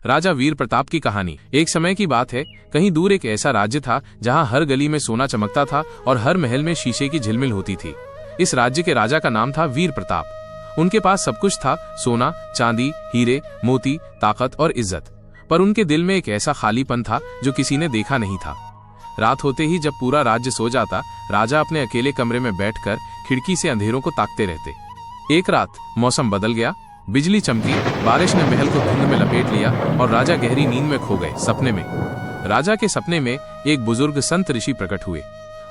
राजा वीर प्रताप की कहानी। एक समय की बात है, कहीं दूर एक ऐसा राज्य था जहां हर गली में सोना चमकता था और हर महल में शीशे की झिलमिल होती थी। इस राज्य के राजा का नाम था वीर प्रताप। उनके पास सब कुछ था, सोना, चांदी, हीरे, मोती, ताकत और इज्जत। पर उनके दिल में एक ऐसा खालीपन था जो किसी ने देखा नहीं था। रात होते ही जब पूरा राज्य सो जाता, राजा अपने अकेले कमरे में बैठकर खिड़की से अंधेरों को ताकते रहते। एक रात मौसम बदल गया, बिजली चमकी, बारिश ने महल को धुंध में लपेट लिया और राजा गहरी नींद में खो गए। सपने में राजा के सपने में एक बुजुर्ग संत ऋषि प्रकट हुए।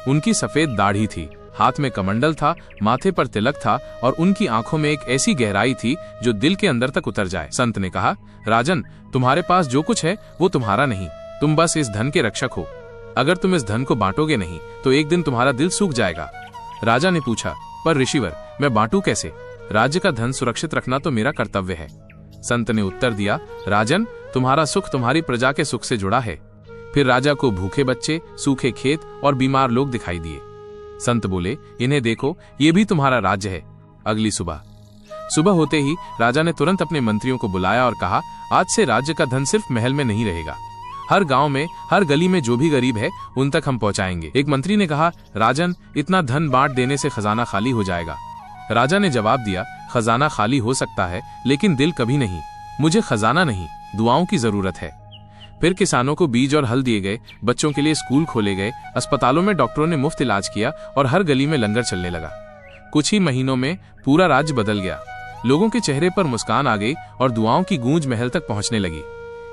उनकी सफेद दाढ़ी थी, हाथ में कमंडल था, माथे पर तिलक था और उनकी आंखों में एक ऐसी गहराई थी जो दिल के अंदर तक उतर जाए। संत ने कहा, राजन, तुम्हारे पास जो कुछ है वो तुम्हारा नहीं, तुम बस इस धन के रक्षक हो। अगर तुम इस धन को बांटोगे नहीं तो एक दिन तुम्हारा दिल सूख जाएगा। राजा ने पूछा, पर ऋषिवर, मैं बांटू कैसे? राज्य का धन सुरक्षित रखना तो मेरा कर्तव्य है। संत ने उत्तर दिया, राजन, तुम्हारा सुख तुम्हारी प्रजा के सुख से जुड़ा है। फिर राजा को भूखे बच्चे, सूखे खेत और बीमार लोग दिखाई दिए। संत बोले, इन्हें देखो, ये भी तुम्हारा राज्य है। अगली सुबह होते ही राजा ने तुरंत अपने मंत्रियों को बुलाया और कहा, आज से राज्य का धन सिर्फ महल में नहीं रहेगा, हर गांव में, हर गली में जो भी गरीब है उन तक हम पहुंचाएंगे। एक मंत्री ने कहा, राजन, इतना धन बांट देने से खजाना खाली हो जाएगा। राजा ने जवाब दिया, खजाना खाली हो सकता है लेकिन दिल कभी नहीं। मुझे खजाना नहीं, दुआओं की जरूरत है। फिर किसानों को बीज और हल दिए गए, बच्चों के लिए स्कूल खोले गए, अस्पतालों में डॉक्टरों ने मुफ्त इलाज किया और हर गली में लंगर चलने लगा। कुछ ही महीनों में पूरा राज्य बदल गया। लोगों के चेहरे पर मुस्कान आ गई और दुआओं की गूंज महल तक पहुंचने लगी।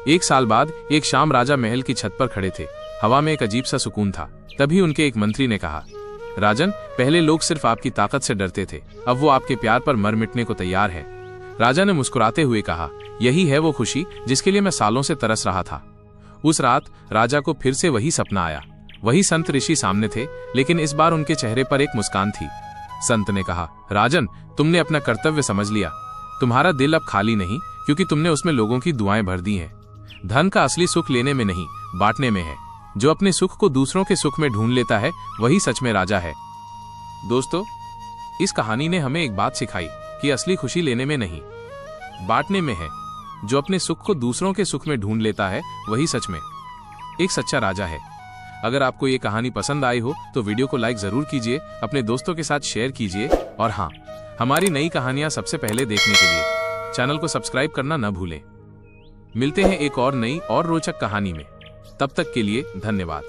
एक साल बाद एक शाम राजा महल की छत पर खड़े थे। हवा में एक अजीब सा सुकून था। तभी उनके एक मंत्री ने कहा, राजन, पहले लोग सिर्फ आपकी ताकत से डरते थे, अब वो आपके प्यार पर मर मिटने को तैयार है। राजा ने मुस्कुराते हुए कहा, यही है वो खुशी जिसके लिए मैं सालों से तरस रहा था। उस रात राजा को फिर से वही सपना आया। वही संत ऋषि सामने थे, लेकिन इस बार उनके चेहरे पर एक मुस्कान थी। संत ने कहा, राजन, तुमने अपना कर्तव्य समझ लिया। तुम्हारा दिल अब खाली नहीं, क्योंकि तुमने उसमें लोगों की दुआएं भर दी हैं। धन का असली सुख लेने में नहीं, बांटने में है। जो अपने सुख को दूसरों के सुख में ढूंढ लेता है वही सच में राजा है। दोस्तों, इस कहानी ने हमें एक बात सिखाई कि असली खुशी लेने में नहीं, बांटने में है। जो अपने सुख को दूसरों के सुख में ढूंढ लेता है वही सच में एक सच्चा राजा है। अगर आपको ये कहानी पसंद आई हो तो वीडियो को लाइक जरूर कीजिए, अपने दोस्तों के साथ शेयर कीजिए और हाँ, हमारी नई कहानियां सबसे पहले देखने के लिए चैनल को सब्सक्राइब करना न भूलें। मिलते हैं एक और नई और रोचक कहानी में। तब तक के लिए धन्यवाद।